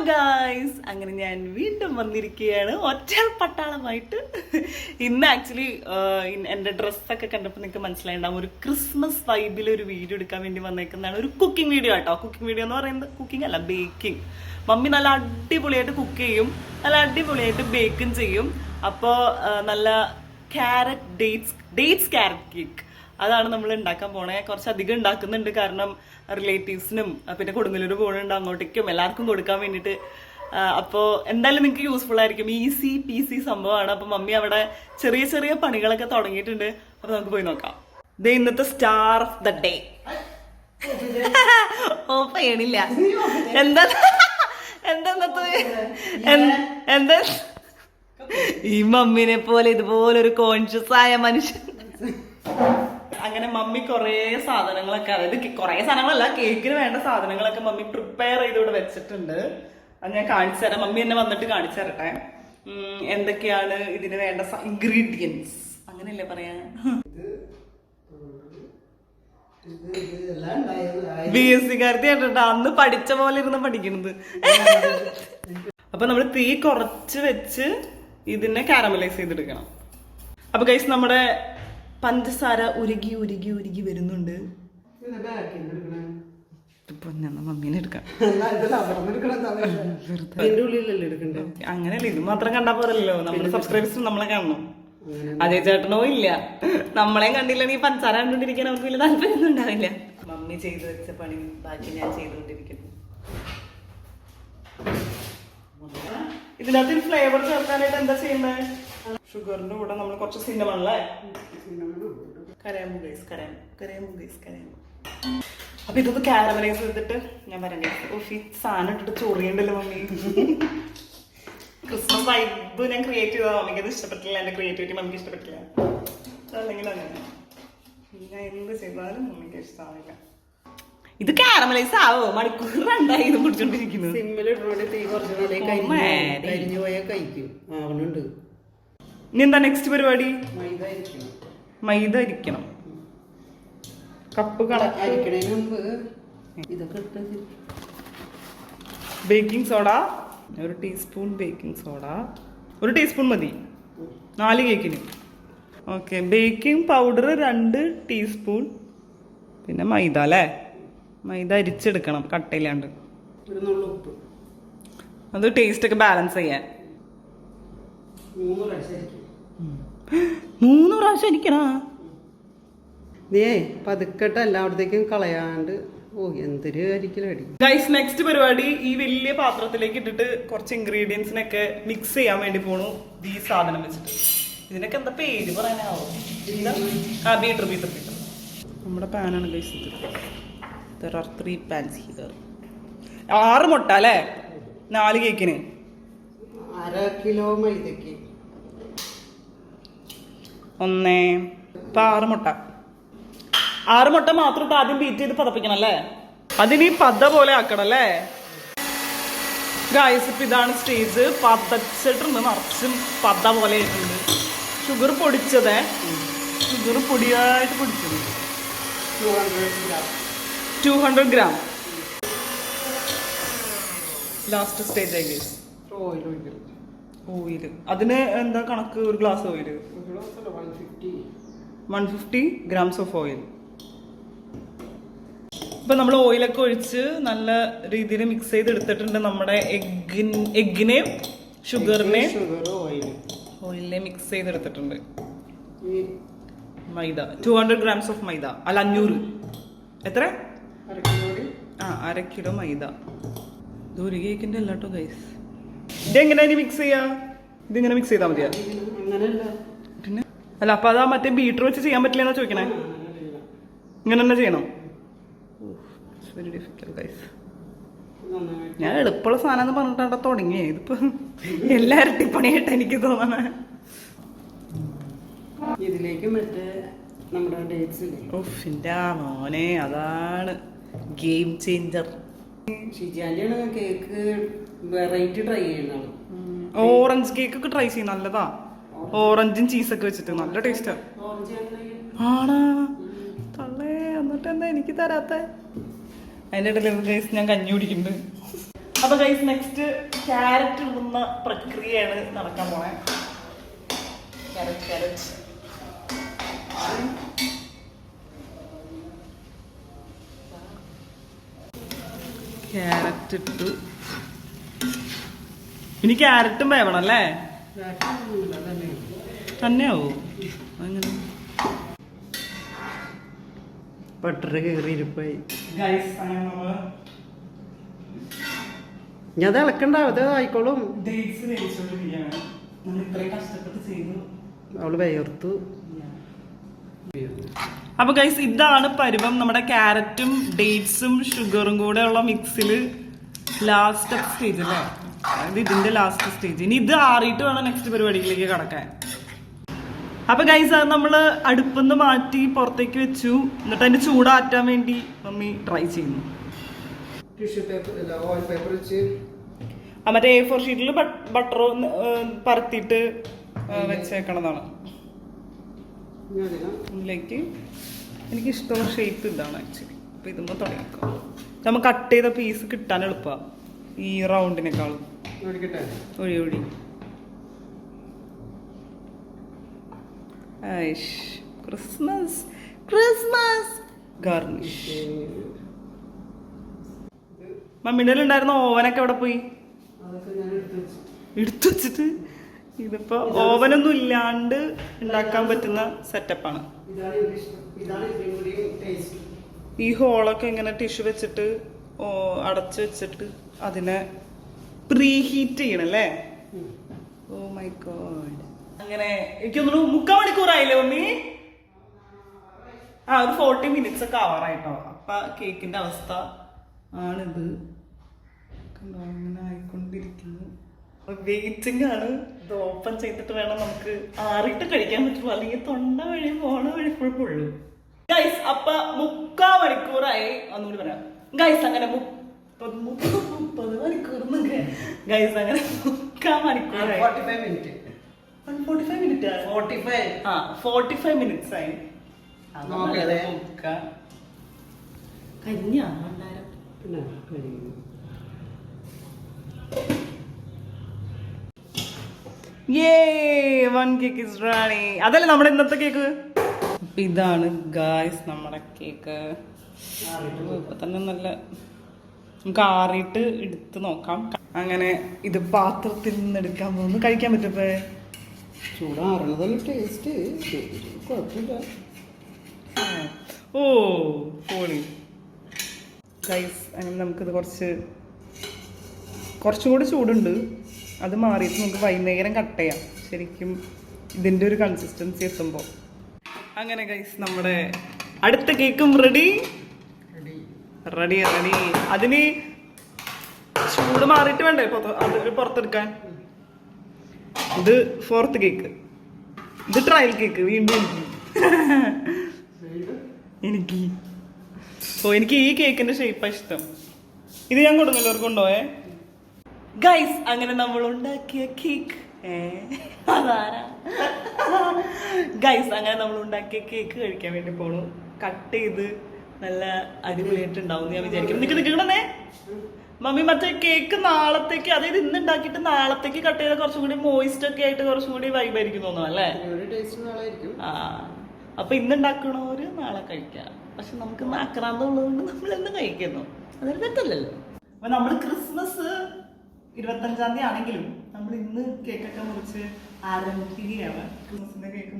Guys, അങ്ങനെ ഞാൻ വീണ്ടും വന്നിരിക്കുകയാണ് ഒറ്റ പട്ടാളമായിട്ട്. ഇന്ന് ആക്ച്വലി എൻ്റെ ഡ്രസ്സൊക്കെ കണ്ടപ്പോൾ നിങ്ങൾക്ക് മനസ്സിലായിട്ടുണ്ടാവും, ഒരു ക്രിസ്മസ് വൈബിൽ ഒരു വീഡിയോ എടുക്കാൻ വേണ്ടി വന്നേക്കുന്നതാണ്. ഒരു കുക്കിംഗ് വീഡിയോ കേട്ടോ. കുക്കിംഗ് വീഡിയോ എന്ന് പറയുന്നത് കുക്കിംഗ് അല്ല, ബേക്കിംഗ്. മമ്മി നല്ല അടിപൊളിയായിട്ട് കുക്ക് ചെയ്യും, നല്ല അടിപൊളിയായിട്ട് ബേക്കും ചെയ്യും. അപ്പോൾ നല്ല ഡേറ്റ്സ് ക്യാരറ്റ് കേക്ക് അതാണ് നമ്മൾ ഉണ്ടാക്കാൻ പോണേ. കുറച്ചധികം ഉണ്ടാക്കുന്നുണ്ട്, കാരണം റിലേറ്റീവ്സിനും പിന്നെ കൊടുങ്ങല്ലൂർ പോകുന്നുണ്ട്, അങ്ങോട്ടേക്കും എല്ലാവർക്കും കൊടുക്കാൻ വേണ്ടിയിട്ട്. അപ്പോൾ എന്തായാലും നിങ്ങൾക്ക് യൂസ്ഫുൾ ആയിരിക്കും. ഈസി പീസി സംഭവമാണ്. അപ്പോൾ മമ്മി അവിടെ ചെറിയ ചെറിയ പണികളൊക്കെ തുടങ്ങിയിട്ടുണ്ട്. അപ്പോൾ നമുക്ക് പോയി നോക്കാം. ഇത് ഇന്നത്തെ star of the day. Of ചെയ്യണില്ല. എന്താ എന്താ ഈ മമ്മീനെ പോലെ ഇതുപോലൊരു കോൺഷ്യസ് ആയ മനുഷ്യൻ. അങ്ങനെ മമ്മി കുറേ സാധനങ്ങളൊക്കെ, അതായത് കുറേ സാധനങ്ങളല്ല, കേക്കിന് വേണ്ട സാധനങ്ങളൊക്കെ മമ്മി പ്രിപ്പയർ ചെയ്ത് ഇവിടെ വെച്ചിട്ടുണ്ട്. അത് ഞാൻ കാണിച്ചു തരാം. മമ്മി എന്നെ വന്നിട്ട് കാണിച്ചു തരട്ടെ എന്തൊക്കെയാണ് ഇതിന് വേണ്ട ഇൻഗ്രീഡിയൻസ്. അങ്ങനെയല്ലേ പറയാ? BSc കാരത്തി കേട്ടോ, അന്ന് പഠിച്ച പോലെ ഇരുന്ന് പഠിക്കണത്. അപ്പൊ നമ്മൾ തീ കുറച്ച് വെച്ച് ഇതിനെ കാരമലൈസ് ചെയ്തെടുക്കണം. അപ്പൊ ഗൈസ്, നമ്മുടെ പഞ്ചസാര ഉരുകി ഉരുകി ഉരുകി വരുന്നുണ്ട്. മമ്മീനെ എടുക്കാം. അങ്ങനെയല്ല, ഇത് മാത്രം കണ്ടാ പോരല്ലോ, നമ്മുടെ സബ്സ്ക്രൈബേഴ്സും നമ്മളെ കാണണം. അതേ ചേട്ടനോ ഇല്ല, നമ്മളെയും കണ്ടില്ലെങ്കിൽ പഞ്ചസാര കണ്ടോണ്ടിരിക്കാൻ നമുക്ക് വലിയ താല്പര്യമൊന്നും ഉണ്ടാവില്ല. മമ്മി ചെയ്തു വെച്ച പണി ബാക്കി ഞാൻ ചെയ്തുകൊണ്ടിരിക്കുന്നു. ഇതിനകത്ത് ഫ്ലേവർ ചേർക്കാനായിട്ട് എന്താ ചെയ്യേണ്ടത്? ഷുഗറിന്റെ കൂടെ നമ്മൾ കുറച്ച് സിന്നമൺ അല്ലേ, കരയാമ്പൂ ഗൈസ്, കരയാമ്പൂ. അപ്പൊ ഇതൊന്ന് കാരമലൈസ് ചെയ്തിട്ട് ഞാൻ പറയണ്ടേ. ഓഫ്, ഈ സാധനം ഇട്ടിട്ട് ചൊറിയണ്ടല്ലോ മമ്മി. ക്രിസ്മസ് വൈബ് ഞാൻ ക്രിയേറ്റ് ചെയ്താൽ മമ്മിക്ക് അത് ഇഷ്ടപ്പെട്ടില്ല. എന്റെ ക്രിയേറ്റിവിറ്റി മമ്മിക്ക് ഇഷ്ടപ്പെട്ടില്ല. അല്ലെങ്കിൽ അങ്ങനെ ഞാൻ എന്ത് ചെയ്താലും മമ്മിക്ക് ഇഷ്ടമാവില്ല. ഇത് കാരമലൈസ് ആവോ? മണിക്കൂർ രണ്ടായി ഇത് പിടിച്ചോണ്ടിരിക്കുന്നു. ഇനി എന്താ നെക്സ്റ്റ് പരിപാടി? മൈദ അരിക്കണം. കപ്പ് കണക്കണതിന് മുമ്പ് ഇതൊക്കെ ബേക്കിംഗ് സോഡ, ഒരു ടീസ്പൂൺ ബേക്കിംഗ് സോഡ, ഒരു ടീസ്പൂൺ മതി 4 കേക്കിന്. Okay, baking powder 2 teaspoon. പിന്നെ മൈദ അല്ലേ, മൈദ അരിച്ചെടുക്കണം കട്ടയില്ലാണ്ട്. അത് ടേസ്റ്റ് ഒക്കെ ബാലൻസ് ചെയ്യാൻ 3 പ്രാവശ്യം അരിക്കണോ? പതുക്കട്ടെ, എല്ലായിടത്തേക്കും കളയാണ്ട്. എന്തൊരു അരിക്കലടി. ഗൈസ്, നെക്സ്റ്റ് പരിപാടി ഈ വലിയ പാത്രത്തിലേക്ക് ഇട്ടിട്ട് കുറച്ച് ഇൻഗ്രീഡിയൻസിനൊക്കെ മിക്സ് ചെയ്യാൻ വേണ്ടി പോണു. ഈ സാധനം വെച്ചിട്ട് ഇതിനൊക്കെ എന്താ പേര് പറയാനാവോ? ബീറ്റർ. നമ്മുടെ പാനാണ് ഗൈസ് ഇത്. There are 3 pans here. 6 മുട്ട അല്ലേ 4 കേക്കിന്? 1/2 കിലോ മൈദക്ക് 1. ഇപ്പൊ 6 മുട്ട മാത്രം ഇട്ട് ആദ്യം ബീറ്റ് ചെയ്ത് പതപ്പിക്കണം അല്ലേ? അതിനി പത പോലെ ആക്കണം അല്ലേ ഗായ്സ്? ഇപ്പൊ ഇതാണ് സ്റ്റേജ്. പതച്ചിട്ടുണ്ട്, നിറച്ചും പത പോലെ ആയിട്ടുണ്ട്. ഷുഗർ പൊടിച്ചതേ, ഷുഗർ പൊടിയായിട്ട് പൊടിച്ചത് 200 ഗ്രാം. ലാസ്റ്റ് സ്റ്റേജ് ആയി ഗൈസ്. ഓയില് അതിന് എന്താ കണക്ക്? ഒരു glass oil 150 grams of oil. ഇപ്പൊ നമ്മൾ ഓയിലൊക്കെ ഒഴിച്ച് നല്ല രീതിയിൽ മിക്സ് ചെയ്ത് എടുത്തിട്ടുണ്ട്. നമ്മുടെ എഗ്ഗിനെയും ഷുഗറിനെയും ഓയിലിനെ മിക്സ് ചെയ്തെടുത്തിട്ടുണ്ട്. മൈദ 200 ഗ്രാംസ് ഓഫ് മൈദ, അല്ല 500. എത്ര? 1/2 കിലോ മൈദ. ഇത് 1 കേക്കിന്റെ അല്ല കേട്ടോ ഗൈസ്. ഇതെങ്ങനെ മിക്സ് ചെയ്യാ? ഇതിങ്ങനെ മിക്സ് ചെയ്താൽ മതിയാ? പിന്നെ അല്ല, അപ്പൊ അതാ മറ്റേ ബീറ്റർ വെച്ച് ചെയ്യാൻ പറ്റില്ലെന്നാ ചോദിക്കണേ? ഇങ്ങനെ തന്നെ ചെയ്യണം? Very difficult guys. ഞാൻ എളുപ്പമുള്ള സാധനം എന്ന് പറഞ്ഞിട്ടാണ് തുടങ്ങിയേ. ഇതിപ്പോ എല്ലാ ഇരട്ടിപ്പണിയായിട്ട് എനിക്ക് തോന്നണേ. ഇതിലേക്ക് മറ്റേ നമ്മുടെ ഡേറ്റ്സ് മോനെ, അതാണ് ഗെയിം ചേഞ്ചർ. ഷിജാന്റെയാണ് കേക്ക് വെറൈറ്റി ട്രൈ ചെയ്യുന്നതാണ്. ഓറഞ്ച് കേക്ക് ഒക്കെ ട്രൈ ചെയ്യും, നല്ലതാ. ഓറഞ്ചും ചീസൊക്കെ വെച്ചിട്ട് നല്ല ടേസ്റ്റാ. ആണാ തള്ളേ, എന്നിട്ട് എന്താ എനിക്ക് തരാത്ത? അതിൻ്റെ ഇടയിൽ ഞാൻ കഞ്ഞി കുടിക്കുന്നുണ്ട്. അപ്പൊ ഗൈസ് നെക്സ്റ്റ് ക്യാരറ്റ് ഇടുന്ന പ്രക്രിയയാണ് നടക്കാൻ പോണേ. ക്യാരറ്റ് ക്യാരറ്റ് ഇട്ടു. ഇനി ക്യാരറ്റും വേവണം അല്ലേ? തന്നെയാവോ അങ്ങനെ? ബട്ടർ കയറിയിരിപ്പായി. ഗൈസ് അങ്ങനെ നമ്മള് ഞാൻ അത് ഇളക്കണ്ട, അത് ആയിക്കോളും. ഡേറ്റ്സ് വേവിച്ചോണ്ടിരിക്കുകയാണ്. നമ്മൾ ഇത്രയും കഷ്ടപ്പെട്ട് ചെയ്തു. അവള് വയർത്തു. അപ്പൊ ഗൈസ് ഇതാണ് പരുവം. നമ്മുടെ ക്യാരറ്റും ഡേറ്റ്സും ഷുഗറും കൂടെ ഉള്ള മിക്സിൽ ലാസ്റ്റ് സ്റ്റേജ് അല്ലേ? അതായത് ഇതിന്റെ ലാസ്റ്റ് സ്റ്റേജ്. ഇനി ഇത് ആറിയിട്ട് വേണം നെക്സ്റ്റ് പരിപാടിയിലേക്ക് കടക്കാൻ. അപ്പൊ ഗൈസ് അത് നമ്മള് അടുപ്പിന്ന് മാറ്റി പുറത്തേക്ക് വെച്ചു. എന്നിട്ട് അതിന്റെ ചൂടാറ്റാൻ വേണ്ടി മമ്മി ട്രൈ ചെയ്യുന്നു. ടിഷ്യൂ പേപ്പർ, ഓയിൽ പേപ്പർ വെച്ച് മറ്റേ A4 ഷീറ്റിൽ ബട്ടർ പരത്തിയിട്ട് വെച്ചേക്കണതാണ്. ഇതിലേക്ക് എനിക്ക് ഇഷ്ടമുള്ള ഷേപ്പ് ഇതാണ് ആക്ച്വലി. അപ്പൊ ഇതുമ്പോ തുടങ്ങിക്കോ. നമുക്ക് കട്ട് ചെയ്ത പീസ് കിട്ടാൻ എളുപ്പമാണ് ഈ റൗണ്ടിനേക്കാളും. ഒഴി ക്രിസ്മസ് ക്രിസ്മസ് ഗാർണിഷ്. മമ്മിൻ്റെ ഉണ്ടായിരുന്ന ഓവനൊക്കെ എവിടെ പോയി? എടുത്തു വെച്ചിട്ട്. ഇതിപ്പോ ഓവനൊന്നും ഇല്ലാണ്ട് ഉണ്ടാക്കാൻ പറ്റുന്ന സെറ്റപ്പാണ്. ഈ ഹോളൊക്കെ ഇങ്ങനെ ടിഷ്യൂ വെച്ചിട്ട് അടച്ചു വെച്ചിട്ട് അതിനെ പ്രീ ഹീറ്റ് ചെയ്യണല്ലേ? Oh my god. അങ്ങനെ എനിക്കൊന്നു 3/4 മണിക്കൂറായില്ലേ മമ്മി? ഒരു 40 മിനിറ്റ്സ് ഒക്കെ ആവാറായിട്ടോ. അപ്പൊ കേക്കിന്റെ അവസ്ഥ ആണിത്. കണ്ടോ അങ്ങനെ ആയിക്കൊണ്ടിരിക്കുന്നു. വെയിറ്റിംഗ് ആണ്. ഇത് ഓപ്പൺ ചെയ്തിട്ട് വേണം നമുക്ക് ആറിയിട്ട് കഴിക്കാൻ പറ്റുള്ളൂ, അല്ലെങ്കിൽ തൊണ്ട വഴി പോണ വഴി ഫുൾ പൊള്ളു. ഗൈസ് അപ്പൊ 3/4 മണിക്കൂറായി. ഒന്നുകൂടി പറയാം ഗൈസ്. അങ്ങനെ 30 മണിക്കൂർ ഗൈസ്. അങ്ങനെ 3/4 മണിക്കൂറായി. 45 മിനിറ്റ് 45 മിനിറ്റ്സ് ആയി. പിന്നെ വൺ കേക്ക് ഇസ് റെഡി. അതല്ലേ നമ്മുടെ ഇന്നത്തെ കേക്ക്. ഇതാണ് ഗായ്സ് നമ്മുടെ കേക്ക്. ഇപ്പൊ തന്നെ നല്ല നമുക്ക് ആറിയിട്ട് എടുത്ത് നോക്കാം. അങ്ങനെ ഇത് പാത്രത്തിൽ നിന്ന് എടുക്കാൻ പോകുന്നു. കഴിക്കാൻ പറ്റുമ്പോ ചൂടാറുന്നതല്ല ടേസ്റ്റ്. കുഴപ്പമില്ല. ഓ പോളി ഗൈസ്. അങ്ങനെ നമുക്കിത് കുറച്ചും കൂടി ചൂടുണ്ട്. അത് മാറിയിട്ട് നമുക്ക് വൈകുന്നേരം കട്ട് ചെയ്യാം. ശരിക്കും ഇതിൻ്റെ ഒരു കൺസിസ്റ്റൻസി എത്തുമ്പോൾ. അങ്ങനെ ഗൈസ് നമ്മുടെ അടുത്ത കേക്കും റെഡി. അതിന് ചൂട് മാറിയിട്ട് വേണ്ടേ അത് പുറത്തെടുക്കാൻ. ഇത് 4th കേക്ക്. ഇത് ട്രയൽ കേക്ക്. വീണ്ടും എനിക്ക് ഈ കേക്കിന്റെ ഷേപ്പാണ് ഇഷ്ടം. ഇത് ഞാൻ കൊടുങ്ങല്ലൂർക്ക് കൊണ്ടുപോയേ ഗൈസ്. അങ്ങനെ നമ്മൾ ഉണ്ടാക്കിയ കേക്ക് അതാരാ ഗൈസ്. അങ്ങനെ നമ്മൾ ഉണ്ടാക്കിയ കേക്ക് കഴിക്കാൻ വേണ്ടി പോണു. കട്ട് ചെയ്ത് നല്ല അടിപൊളിയായിട്ട് ഉണ്ടാവും ഞാൻ വിചാരിക്കുന്നു. നിൽക്കണേ മമ്മി. മറ്റേ കേക്ക് നാളത്തേക്ക്, അതായത് ഇന്ന് ഉണ്ടാക്കിയിട്ട് നാളത്തേക്ക് കട്ട് ചെയ്താൽ കുറച്ചും കൂടി മോയിസ്റ്റ് ഒക്കെ ആയിട്ട് കുറച്ചും കൂടി വൈബായിരിക്കും തോന്നുന്നു അല്ലേ? അപ്പൊ ഇന്ന് ഉണ്ടാക്കണവര് നാളെ കഴിക്കാം. പക്ഷെ നമുക്ക് ആക്രാന്തമുള്ളത് കൊണ്ട് നമ്മൾ ഇന്ന് കഴിക്കുന്നു. അതൊരു തെറ്റല്ലല്ലോ. അപ്പൊ നമ്മള് ക്രിസ്മസ് 25-ാം തീയതി ആണെങ്കിലും നമ്മൾ ഇന്ന് കേക്കൊക്കെ മുറിച്ച് ആരംഭിക്കുകയാണ്. ക്രിസ്മസിന്റെ cake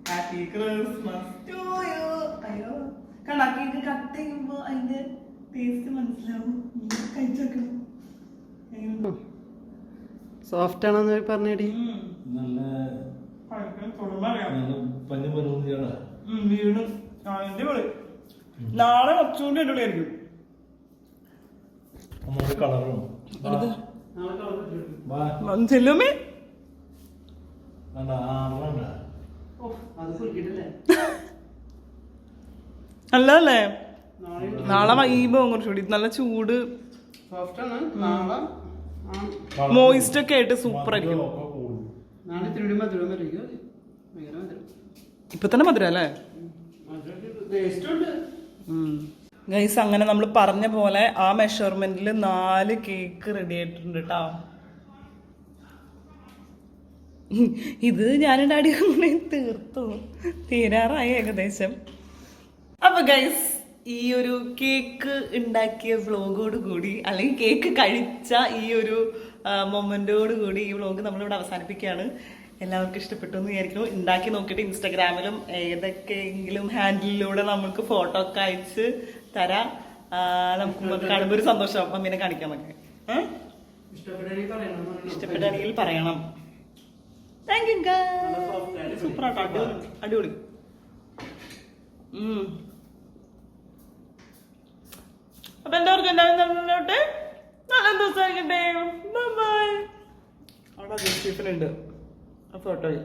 happy Christmas to you. അയ്യോ കണ്ടാ കേക്ക് കട്ട് ചെയ്യുമ്പോ അതിന്റെ ടേസ്റ്റ് മനസ്സിലാവും. കഴിച്ചോക്കണം. സോഫ്റ്റ് ആണെന്ന് പറഞ്ഞേടി. വീണ് നാളെ കുറച്ചുകൂടി അടിപൊളിയായിരിക്കും. ചെല്ലുമേ അല്ലേ? നാളെ വൈബോ കുറച്ചുകൂടി നല്ല ചൂട് മോയിസ്റ്റ് ഒക്കെ ആയിട്ട് സൂപ്പർ ആയിരിക്കും. ഇപ്പൊ തന്നെ മധുരം അല്ലേ? ഗൈസ് അങ്ങനെ നമ്മൾ പറഞ്ഞ പോലെ ആ മെഷർമെന്റിൽ 4 കേക്ക് റെഡി ആയിട്ടുണ്ട് കേട്ടോ. ഇത് ഞാനും ഡാഡി തീർത്തു, തീരാറായി ഏകദേശം. അപ്പൊ ഗൈസ് ഈ ഒരു കേക്ക് ഉണ്ടാക്കിയ വ്ളോഗോട് കൂടി അല്ലെങ്കിൽ കേക്ക് കഴിച്ച ഈ ഒരു മൊമെന്റോട് കൂടി ഈ വ്ളോഗ് നമ്മളിവിടെ അവസാനിപ്പിക്കുകയാണ്. എല്ലാവർക്കും ഇഷ്ടപ്പെട്ടു എന്ന് വിചാരിക്കുന്നു. ഉണ്ടാക്കി നോക്കിയിട്ട് ഇൻസ്റ്റാഗ്രാമിലും ഏതൊക്കെയെങ്കിലും ഹാൻഡിലൂടെ നമുക്ക് ഫോട്ടോ ഒക്കെ അയച്ച് തരാം. നമുക്ക് കാണുമ്പോൾ ഒരു സന്തോഷം മമ്മീനെ കാണിക്കാൻ നമുക്ക്. ഇഷ്ടപ്പെട്ടാണെങ്കിൽ പറയണം. Thank you guys. സൂപ്പർ ആട്ടോ, അടിപൊളി. അപ്പൊ എല്ലാവർക്കും ഉണ്ടാവുന്നോട്ടെ, നല്ല ദിവസമായിരിക്കട്ടെ. Bye bye. അവിടെ സ്റ്റീഫൻ ഉണ്ട് ആ ഫോട്ടോയിൽ.